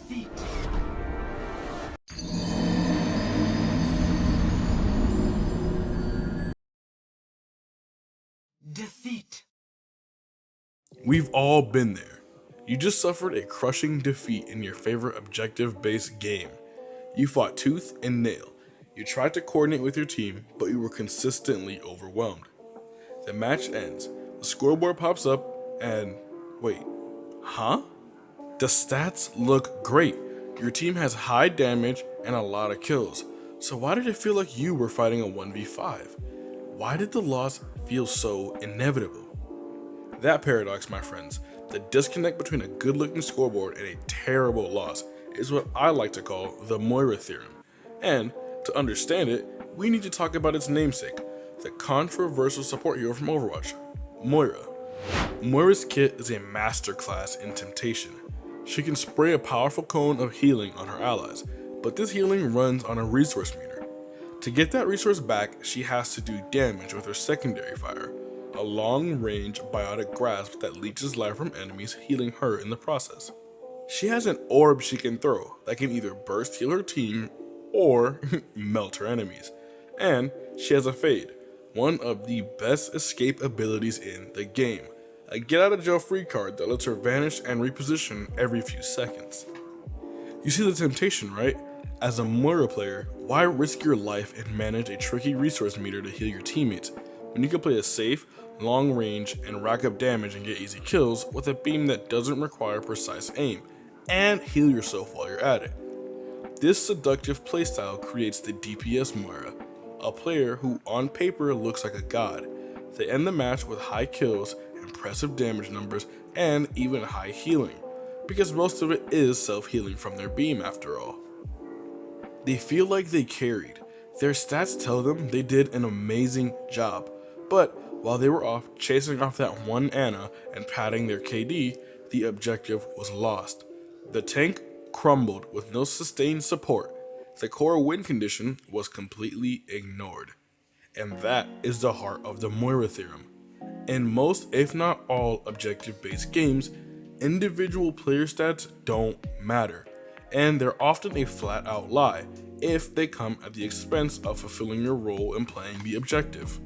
Defeat. Defeat. We've all been there. You just suffered a crushing defeat in your favorite objective-based game. You fought tooth and nail. You tried to coordinate with your team, but you were consistently overwhelmed. The match ends. The scoreboard pops up, and wait, huh? The stats look great. Your team has high damage and a lot of kills. So why did it feel like you were fighting a 1v5? Why did the loss feel so inevitable? That paradox, my friends, the disconnect between a good-looking scoreboard and a terrible loss, is what I like to call the Moira Theorem. And to understand it, we need to talk about its namesake, the controversial support hero from Overwatch, Moira. Moira's kit is a masterclass in temptation. She can spray a powerful cone of healing on her allies, but this healing runs on a resource meter. To get that resource back, she has to do damage with her secondary fire, a long-range biotic grasp that leeches life from enemies, healing her in the process. She has an orb she can throw that can either burst heal her team or melt her enemies. And she has a fade, one of the best escape abilities in the game, a get out of jail free card that lets her vanish and reposition every few seconds. You see the temptation, right? As a Moira player, why risk your life and manage a tricky resource meter to heal your teammates when you can play a safe, long range, and rack up damage and get easy kills with a beam that doesn't require precise aim, and heal yourself while you're at it? This seductive playstyle creates the DPS Moira, a player who on paper looks like a god. They end the match with high kills, impressive damage numbers, and even high healing, because most of it is self-healing from their beam after all. They feel like they carried. Their stats tell them they did an amazing job, but while they were off chasing off that one Ana and padding their KD, the objective was lost. The tank crumbled with no sustained support. The core win condition was completely ignored. And that is the heart of the Moira Theorem. In most, if not all, objective-based games, individual player stats don't matter, and they're often a flat-out lie if they come at the expense of fulfilling your role in playing the objective.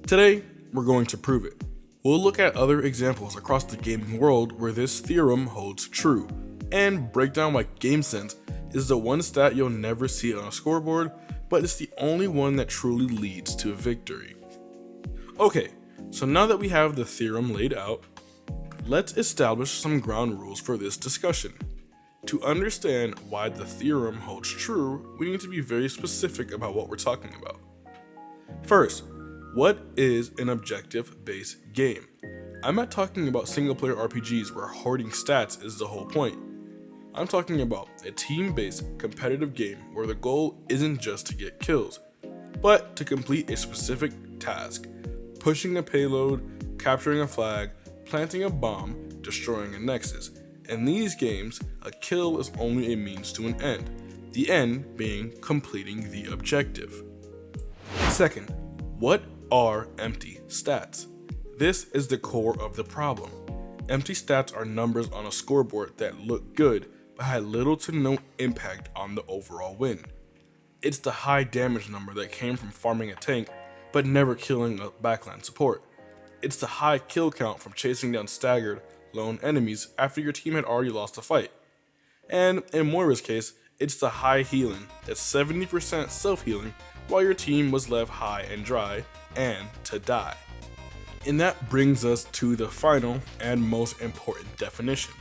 Today, we're going to prove it. We'll look at other examples across the gaming world where this theorem holds true, and break down why GameSense is the one stat you'll never see on a scoreboard, but it's the only one that truly leads to victory. Okay, so now that we have the theorem laid out, let's establish some ground rules for this discussion. To understand why the theorem holds true, we need to be very specific about what we're talking about. First, what is an objective-based game? I'm not talking about single-player RPGs where hoarding stats is the whole point. I'm talking about a team-based competitive game where the goal isn't just to get kills, but to complete a specific task: pushing a payload, capturing a flag, planting a bomb, destroying a nexus. In these games, a kill is only a means to an end, the end being completing the objective. Second, what are empty stats? This is the core of the problem. Empty stats are numbers on a scoreboard that look good but had little to no impact on the overall win. It's the high damage number that came from farming a tank but never killing a backline support. It's the high kill count from chasing down staggered, lone enemies after your team had already lost a fight. And in Moira's case, it's the high healing, that's 70% self-healing, while your team was left high and dry, and to die. And that brings us to the final and most important definition: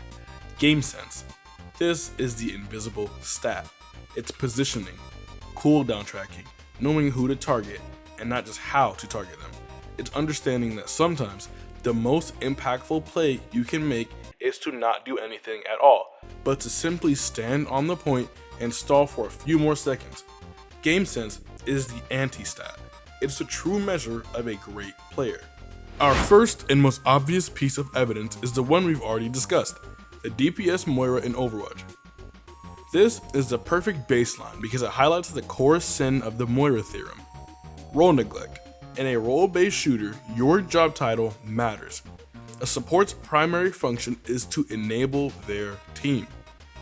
GameSense. This is the invisible stat. It's positioning, cooldown tracking, knowing who to target, and not just how to target them. It's understanding that sometimes the most impactful play you can make is to not do anything at all, but to simply stand on the point and stall for a few more seconds. GameSense is the anti-stat. It's the true measure of a great player. Our first and most obvious piece of evidence is the one we've already discussed: the DPS Moira in Overwatch. This is the perfect baseline because it highlights the core sin of the Moira Theorem: role neglect. In a role-based shooter, your job title matters. A support's primary function is to enable their team.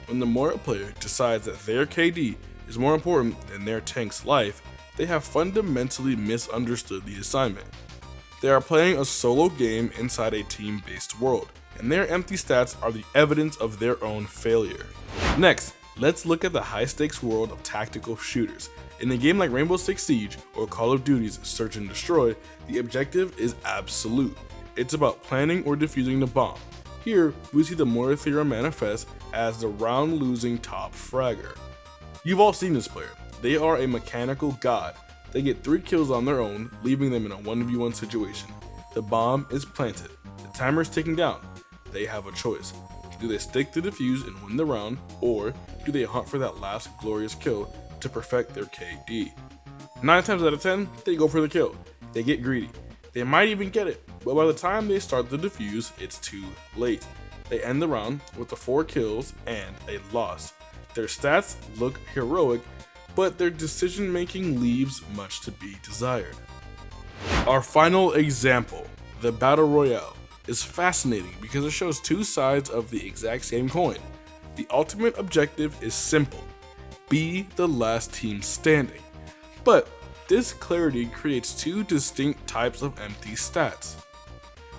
When the Moira player decides that their KD is more important than their tank's life, they have fundamentally misunderstood the assignment. They are playing a solo game inside a team-based world, and their empty stats are the evidence of their own failure. Next, let's look at the high-stakes world of tactical shooters. In a game like Rainbow Six Siege or Call of Duty's Search and Destroy, the objective is absolute. It's about planning or defusing the bomb. Here, we see the Moira Theorem manifest as the round-losing top fragger. You've all seen this player. They are a mechanical god. They get 3 kills on their own, leaving them in a 1v1 situation. The bomb is planted. The timer is ticking down. They have a choice. Do they stick to the defuse and win the round, or do they hunt for that last glorious kill to perfect their KD? 9 times out of 10, they go for the kill. They get greedy. They might even get it, but by the time they start the defuse, it's too late. They end the round with the 4 kills and a loss. Their stats look heroic, but their decision making leaves much to be desired. Our final example, the Battle Royale, is fascinating because it shows 2 sides of the exact same coin. The ultimate objective is simple: be the last team standing. But this clarity creates 2 distinct types of empty stats.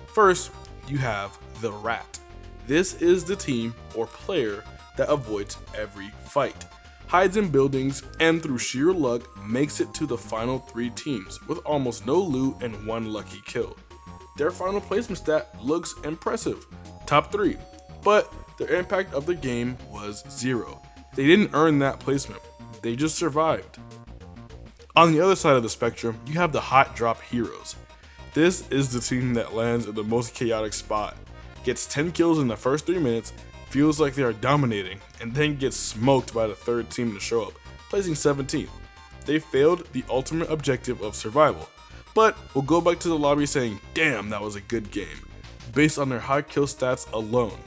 First, you have the Rat. This is the team or player that avoids every fight, hides in buildings, and through sheer luck makes it to the final 3 teams with almost no loot and 1 lucky kill. Their final placement stat looks impressive, top 3, but their impact of the game was 0. They didn't earn that placement, they just survived. On the other side of the spectrum, you have the Hot Drop Heroes. This is the team that lands in the most chaotic spot, gets 10 kills in the first 3 minutes, feels like they are dominating, and then gets smoked by the 3rd team to show up, placing 17th. They failed the ultimate objective of survival, but will go back to the lobby saying, "Damn, that was a good game," based on their high kill stats alone.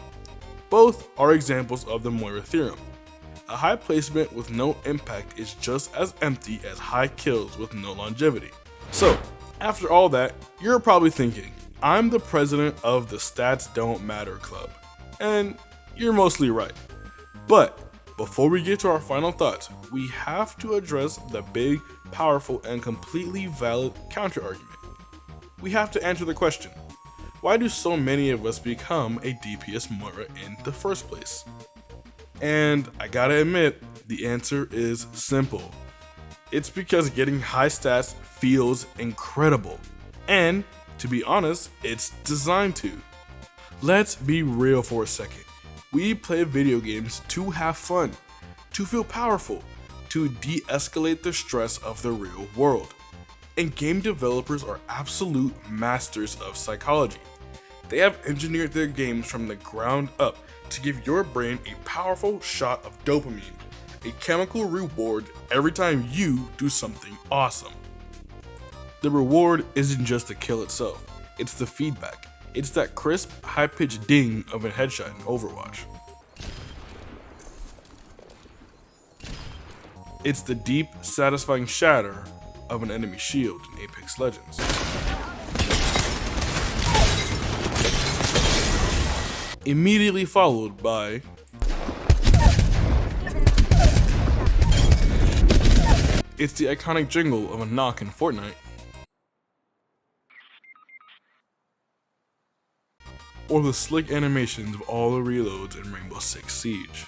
Both are examples of the Moira Theorem. A high placement with no impact is just as empty as high kills with no longevity. So, after all that, you're probably thinking, I'm the president of the Stats Don't Matter Club. And you're mostly right. But before we get to our final thoughts, we have to address the big, powerful, and completely valid counter-argument. We have to answer the question, why do so many of us become a DPS Moira in the first place? And I gotta admit, the answer is simple. It's because getting high stats feels incredible. And, to be honest, it's designed to. Let's be real for a second. We play video games to have fun, to feel powerful, to de-escalate the stress of the real world. And game developers are absolute masters of psychology. They have engineered their games from the ground up to give your brain a powerful shot of dopamine, a chemical reward every time you do something awesome. The reward isn't just the kill itself, it's the feedback. It's that crisp, high-pitched ding of a headshot in Overwatch. It's the deep, satisfying shatter of an enemy shield in Apex Legends. Immediately followed by it's the iconic jingle of a knock in Fortnite, or the slick animations of all the reloads in Rainbow Six Siege.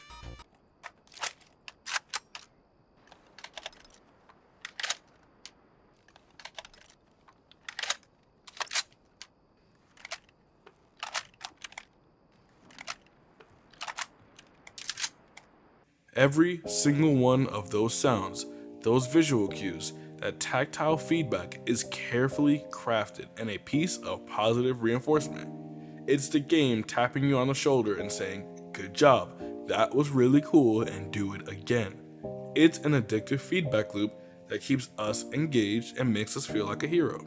Every single one of those sounds, those visual cues, that tactile feedback is carefully crafted and a piece of positive reinforcement. It's the game tapping you on the shoulder and saying, "Good job, that was really cool and do it again." It's an addictive feedback loop that keeps us engaged and makes us feel like a hero.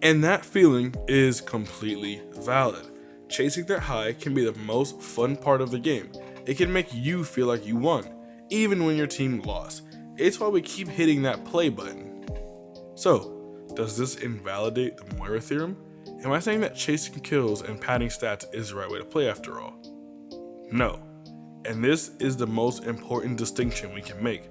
And that feeling is completely valid. Chasing that high can be the most fun part of the game. It can make you feel like you won, even when your team lost. It's why we keep hitting that play button. So, does this invalidate the Moira Theorem? Am I saying that chasing kills and padding stats is the right way to play after all? No. And this is the most important distinction we can make.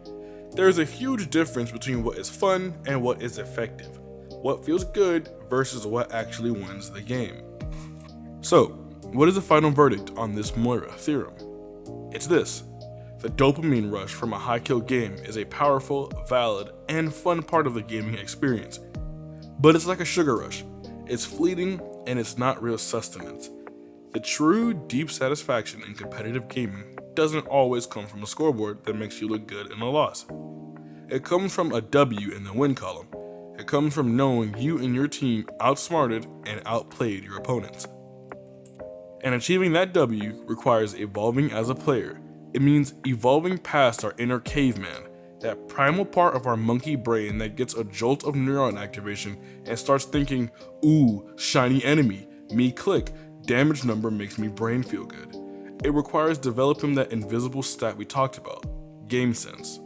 There is a huge difference between what is fun and what is effective, what feels good versus what actually wins the game. So, what is the final verdict on this Moira theorem? It's this: the dopamine rush from a high kill game is a powerful, valid, and fun part of the gaming experience. But it's like a sugar rush. It's fleeting and it's not real sustenance. The true, deep satisfaction in competitive gaming doesn't always come from a scoreboard that makes you look good in a loss. It comes from a W in the win column. It comes from knowing you and your team outsmarted and outplayed your opponents. And achieving that W requires evolving as a player. It means evolving past our inner caveman, that primal part of our monkey brain that gets a jolt of neuron activation and starts thinking, ooh, shiny enemy, me click, damage number makes me brain feel good. It requires developing that invisible stat we talked about, game sense.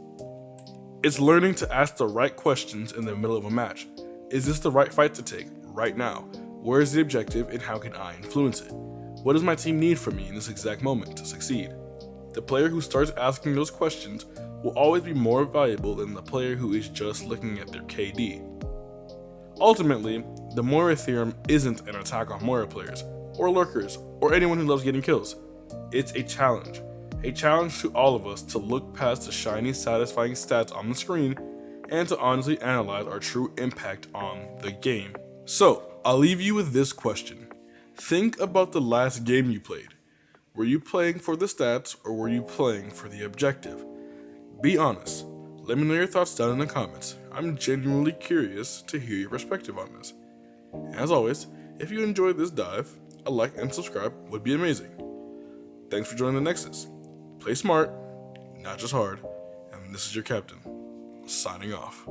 It's learning to ask the right questions in the middle of a match. Is this the right fight to take right now? Where is the objective and how can I influence it? What does my team need from me in this exact moment to succeed? The player who starts asking those questions will always be more valuable than the player who is just looking at their KD. Ultimately, the Moira Theorem isn't an attack on Moira players, or lurkers, or anyone who loves getting kills. It's a challenge to all of us to look past the shiny, satisfying stats on the screen and to honestly analyze our true impact on the game. So, I'll leave you with this question. Think about the last game you played. Were you playing for the stats or were you playing for the objective? Be honest. Let me know your thoughts down in the comments. I'm genuinely curious to hear your perspective on this. As always, if you enjoyed this dive, a like and subscribe would be amazing. Thanks for joining the Nexus. Play smart, not just hard, and this is your captain, signing off.